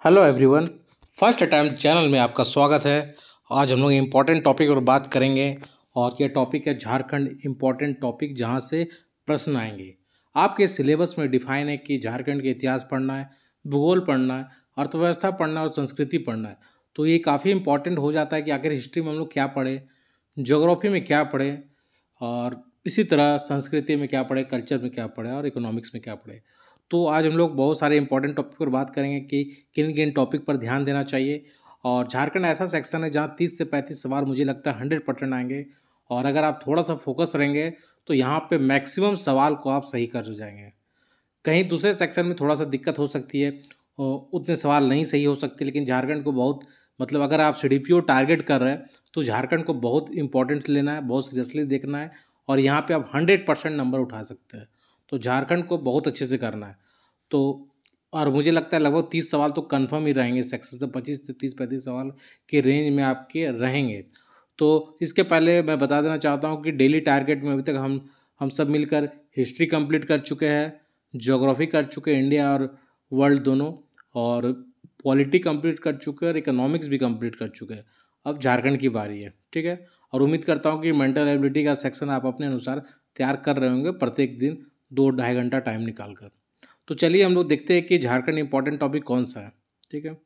Hello everyone. First attempt channel में आपका स्वागत है। आज हम लोग इम्पोर्टेंट टॉपिक पर बात करेंगे और ये टॉपिक है झारखंड इम्पोर्टेंट टॉपिक, जहाँ से प्रश्न आएंगे। आपके सिलेबस में डिफाइन है कि झारखंड के इतिहास पढ़ना है, भूगोल पढ़ना है, अर्थव्यवस्था पढ़ना है और संस्कृति पढ़ना है। तो ये काफ़ी इंपॉर्टेंट हो जाता है कि आखिर हिस्ट्री में हम लोग क्या पढ़े, ज्योग्राफी में क्या पढ़े, और इसी तरह संस्कृति में क्या पढ़े, कल्चर में क्या पढ़े और इकोनॉमिक्स में क्या पढ़े। तो आज हम लोग बहुत सारे इंपॉर्टेंट टॉपिक पर बात करेंगे कि किन किन टॉपिक पर ध्यान देना चाहिए। और झारखंड ऐसा सेक्शन है जहाँ 30 से 35 सवाल मुझे लगता है 100% आएंगे। और अगर आप थोड़ा सा फोकस रहेंगे तो यहाँ पे मैक्सिमम सवाल को आप सही कर जाएंगे। कहीं दूसरे सेक्शन में थोड़ा सा दिक्कत हो सकती है, उतने सवाल नहीं सही हो सकते, लेकिन झारखंड को बहुत अगर आप सीडीपीओ टारगेट कर रहे हैं तो झारखंड को बहुत इंपॉर्टेंट लेना है, बहुत सीरियसली देखना है और यहाँ पे आप 100% नंबर उठा सकते हैं। तो झारखंड को बहुत अच्छे से करना है। तो और मुझे लगता है लगभग 30 सवाल तो कंफर्म ही रहेंगे, सेक्शन से 25 से 30-35 सवाल के रेंज में आपके रहेंगे। तो इसके पहले मैं बता देना चाहता हूँ कि डेली टारगेट में अभी तक हम सब मिलकर हिस्ट्री कंप्लीट कर चुके हैं, ज्योग्राफी कर चुके हैं, इंडिया और वर्ल्ड दोनों, और पॉलिटी कंप्लीट कर चुके हैं और इकोनॉमिक्स भी कंप्लीट कर चुके हैं। अब झारखंड की बारी है, ठीक है। और उम्मीद करता हूँ कि मेंटल एबिलिटी का सेक्शन आप अपने अनुसार तैयार कर रहे होंगे प्रत्येक दिन 2-2.5 घंटा टाइम निकाल कर। तो चलिए हम लोग देखते हैं कि झारखंड इंपॉर्टेंट टॉपिक कौन सा है, ठीक है।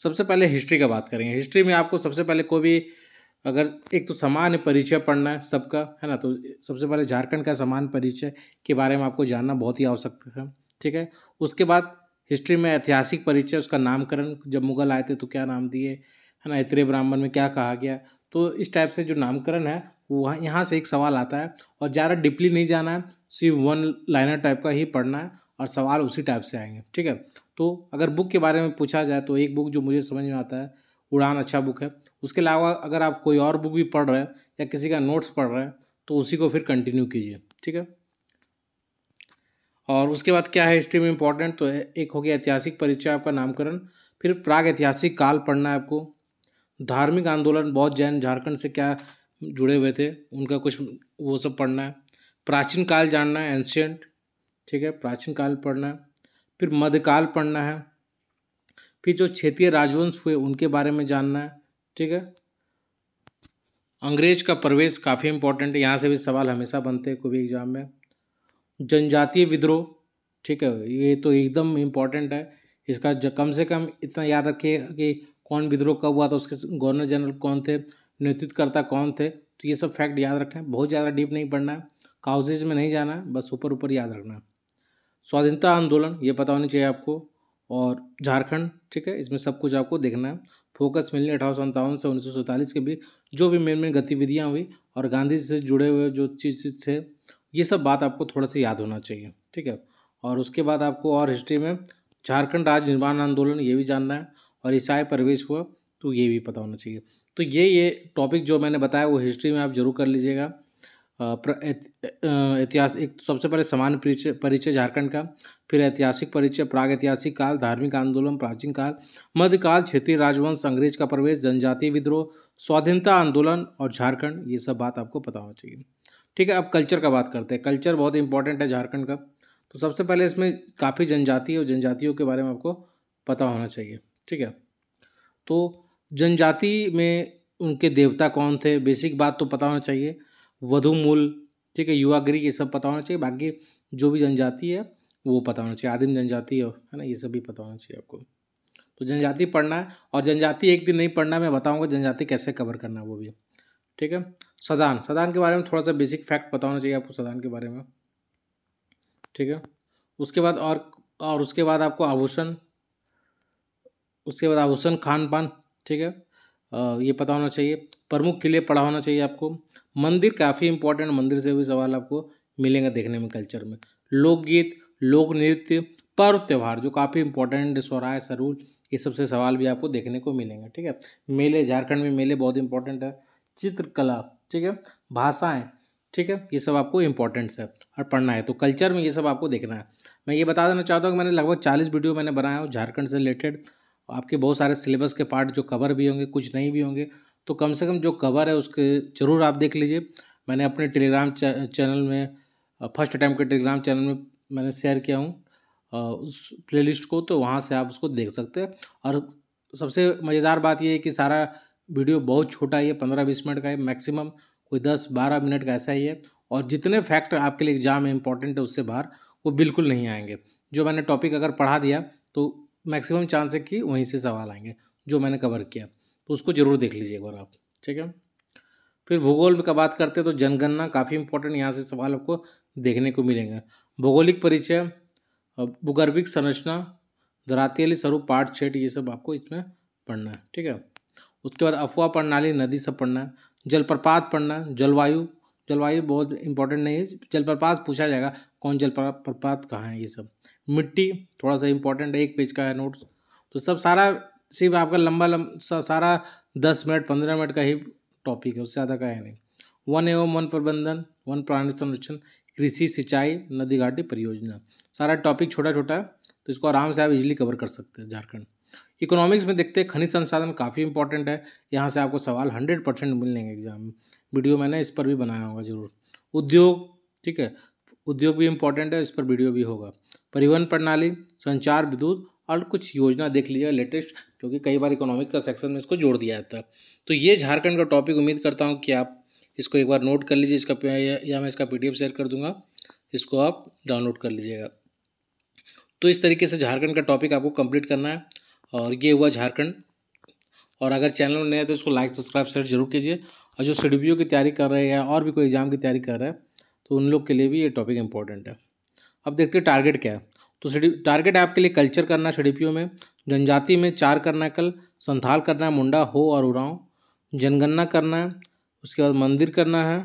सबसे पहले हिस्ट्री का बात करेंगे। हिस्ट्री में आपको सबसे पहले कोई भी अगर एक तो सामान्य परिचय पढ़ना है सबका, है ना। तो सबसे पहले झारखंड का सामान्य परिचय के बारे में आपको जानना बहुत ही आवश्यक है, ठीक है। उसके बाद हिस्ट्री में ऐतिहासिक परिचय, उसका नामकरण, जब मुगल आए थे तो क्या नाम दिए, है ना, इतरे ब्राह्मण में क्या कहा गया। तो इस टाइप से जो नामकरण है वो यहाँ से एक सवाल आता है, और ज़्यादा डीपली नहीं जाना है, सिर्फ वन लाइनर टाइप का ही पढ़ना है और सवाल उसी टाइप से आएंगे, ठीक है। तो अगर बुक के बारे में पूछा जाए तो एक बुक जो मुझे समझ में आता है, उड़ान अच्छा बुक है। उसके अलावा अगर आप कोई और बुक भी पढ़ रहे हैं या किसी का नोट्स पढ़ रहे हैं तो उसी को फिर कंटिन्यू कीजिए, ठीक है। और उसके बाद क्या है हिस्ट्री में इंपॉर्टेंट, तो एक हो गया ऐतिहासिक परिचय, आपका नामकरण। फिर प्राग ऐतिहासिक काल पढ़ना है आपको। धार्मिक आंदोलन, बौद्ध जैन झारखंड से क्या जुड़े हुए थे, उनका कुछ वो सब पढ़ना है। प्राचीन काल जानना है, एंशियंट, ठीक है, प्राचीन काल पढ़ना है। फिर मध्यकाल पढ़ना है। फिर जो क्षेत्रीय राजवंश हुए उनके बारे में जानना है, ठीक है। अंग्रेज का प्रवेश काफ़ी इंपॉर्टेंट है, यहाँ से भी सवाल हमेशा बनते हैं कोई भी एग्जाम में। जनजातीय विद्रोह, ठीक है, ये तो एकदम इम्पॉर्टेंट है। इसका कम से कम इतना याद रखिए कि कौन विद्रोह कब हुआ था, उसके गवर्नर जनरल कौन थे, नेतृत्वकर्ता कौन थे। तो ये सब फैक्ट याद रखना है, बहुत ज़्यादा डीप नहीं पढ़ना है, काउजेज में नहीं जाना है, बस ऊपर ऊपर याद रखना है। स्वाधीनता आंदोलन ये पता होनी चाहिए आपको, और झारखंड, ठीक है, इसमें सब कुछ आपको देखना है। फोकस मिलने 1857 से 1947 के बीच जो भी मेन मेन गतिविधियाँ हुई और गांधी जी से जुड़े हुए जो चीज़ थे, ये सब बात आपको थोड़ा सा याद होना चाहिए, ठीक है। और उसके बाद आपको और हिस्ट्री में झारखंड राज्य निर्माण आंदोलन ये भी जानना है, और ईसाई प्रवेश हुआ तो ये भी पता होना चाहिए। तो ये टॉपिक जो मैंने बताया वो हिस्ट्री में आप जरूर कर लीजिएगा। इतिहास एक तो सबसे पहले सामान्य परिचय परिचय झारखंड का, फिर ऐतिहासिक परिचय, प्राग ऐतिहासिक काल, धार्मिक आंदोलन, प्राचीन काल, मध्यकाल, क्षेत्रीय राजवंश, अंग्रेज का प्रवेश, जनजातीय विद्रोह, स्वाधीनता आंदोलन और झारखंड, ये सब बात आपको पता होना चाहिए, ठीक है। अब कल्चर का बात करते हैं। कल्चर बहुत इंपॉर्टेंट है झारखंड का। तो सबसे पहले इसमें काफ़ी जनजाति और जनजातियों के बारे में आपको पता होना चाहिए, ठीक है। तो जनजाति में उनके देवता कौन थे, बेसिक बात तो पता होना चाहिए। वधुमूल, ठीक है, युवागिरी, ये सब पता होना चाहिए। बाकी जो भी जनजाति है वो पता होना चाहिए, आदिम जनजाति है ना, ये सब भी पता होना चाहिए आपको। तो जनजाति पढ़ना है, और जनजाति एक दिन नहीं पढ़ना, मैं बताऊंगा जनजाति कैसे कवर करना है वो भी, ठीक है। सदान, सदान के बारे में थोड़ा सा बेसिक फैक्ट पता होना चाहिए आपको सदान के बारे में, ठीक है। उसके बाद और उसके बाद आपको आभूषण, उसके बाद आभूषण, खान पान, ठीक है, ये पता होना चाहिए। प्रमुख किले पढ़ा होना चाहिए आपको। मंदिर काफ़ी इंपॉर्टेंट, मंदिर से भी सवाल आपको मिलेंगे देखने में कल्चर में। लोकगीत, लोक नृत्य, पर्व त्यौहार जो काफ़ी इंपॉर्टेंट, सोहराय, सरूल, ये सबसे सवाल भी आपको देखने को मिलेंगे, ठीक है। मेले, झारखंड में मेले बहुत इंपॉर्टेंट है। चित्रकला, ठीक है, भाषाएँ, ठीक है, ये सब आपको इंपॉर्टेंट्स है और पढ़ना है। तो कल्चर में ये सब आपको देखना है। मैं ये बता देना चाहता हूँ कि मैंने लगभग 40 वीडियो मैंने बनाया हूँ झारखंड से रिलेटेड। आपके बहुत सारे सिलेबस के पार्ट जो कवर भी होंगे, कुछ नहीं भी होंगे, तो कम से कम जो कवर है उसके ज़रूर आप देख लीजिए। मैंने अपने टेलीग्राम चैनल में, फर्स्ट अटैम्प्ट के टेलीग्राम चैनल में मैंने शेयर किया हूँ, उस प्लेलिस्ट को, तो वहाँ से आप उसको देख सकते हैं। और सबसे मज़ेदार बात ये है कि सारा वीडियो बहुत छोटा ही है, 15-20 मिनट का है मैक्सिमम, कोई 10-12 मिनट का ऐसा ही है। और जितने फैक्ट आपके लिए एग्जाम में इंपॉर्टेंट है उससे बाहर वो बिल्कुल नहीं आएंगे। जो मैंने टॉपिक अगर पढ़ा दिया तो मैक्सिमम चांस है कि वहीं से सवाल आएंगे जो मैंने कवर किया, तो उसको ज़रूर देख लीजिए एक बार आप, ठीक है। फिर भूगोल का बात करते हैं तो जनगणना काफ़ी इंपॉर्टेंट, यहाँ से सवाल आपको देखने को मिलेंगे। भौगोलिक परिचय, भूगर्भिक संरचना, धरातलीय स्वरूप, पाठ छेद, ये सब आपको इसमें पढ़ना है, ठीक है। उसके बाद अफवाह प्रणाली, नदी सब पढ़ना है। जलप्रपात पढ़ना है। जलवायु, जलवायु बहुत इंपॉर्टेंट नहीं है, जलप्रपात पूछा जाएगा कौन जलप्रपात कहाँ है, ये सब। मिट्टी थोड़ा सा इंपॉर्टेंट है, 1 पेज का है नोट्स, तो सब सारा सिर्फ आपका सारा 10 मिनट 15 मिनट का ही टॉपिक है, उससे ज़्यादा का है नहीं। वन एवं वन प्रबंधन, वन प्राणी संरक्षण, कृषि, सिंचाई, नदी घाटी परियोजना, सारा टॉपिक छोटा छोटा है, तो इसको आराम से आप इजीली कवर कर सकते हैं झारखंड। इकोनॉमिक्स में देखते हैं, खनिज संसाधन काफ़ी इंपॉर्टेंट है, यहाँ से आपको सवाल 100% मिलेंगे एग्जाम में। वीडियो मैंने इस पर भी बनाया होगा ज़रूर। उद्योग, ठीक है, उद्योग भी इंपॉर्टेंट है, इस पर वीडियो भी होगा। परिवहन प्रणाली, संचार, विद्युत, और कुछ योजना देख लीजिएगा लेटेस्ट, क्योंकि कई बार इकोनॉमिक्स का सेक्शन में इसको जोड़ दिया जाता है। तो ये झारखंड का टॉपिक, उम्मीद करता हूँ कि आप इसको एक बार नोट कर लीजिए, इसका या मैं इसका PDF शेयर कर दूंगा, इसको आप डाउनलोड कर लीजिएगा। तो इस तरीके से झारखंड का टॉपिक आपको कंप्लीट करना है, और ये हुआ झारखंड। और अगर चैनल में नए हैं तो इसको लाइक सब्सक्राइब शेयर जरूर कीजिए। और जो शेड्यूल की तैयारी कर रहे हैं या और भी कोई एग्जाम की तैयारी कर रहा है, तो उन लोग के लिए भी ये टॉपिक इंपॉर्टेंट है। अब देखते हैं टारगेट क्या है। तो टारगेट है आपके लिए कल्चर करना है शेड्यूल में, जनजाति में 4 करना है कल, संथाल करना है, मुंडा, हो और उरांव, जनगणना करना है, उसके बाद मंदिर करना है,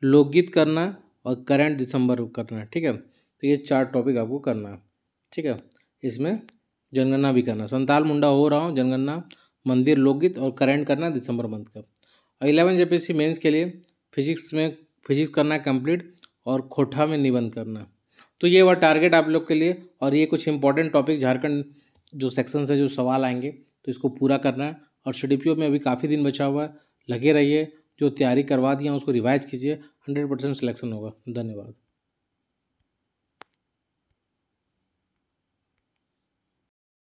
लोकगीत करना है, और करंट दिसंबर करना है, ठीक है। तो ये 4 टॉपिक आपको करना है, ठीक है। इसमें जनगणना भी करना, संताल, मुंडा, हो रहा हूँ, जनगणना, मंदिर, लोकगीत, और करंट करना है दिसंबर मंथ का। और 11 JPSC मेंस के लिए फिजिक्स करना है कंप्लीट, और खोटा में निबंध करना। तो ये वह टारगेट आप लोग के लिए। और ये कुछ इंपॉर्टेंट टॉपिक झारखंड जो सेक्शन से जो सवाल आएंगे तो इसको पूरा करना है। और शेड्यूल में अभी काफ़ी दिन बचा हुआ है, लगे रहिए, जो तैयारी करवा दिया उसको रिवाइज कीजिए, 100% सिलेक्शन होगा। धन्यवाद।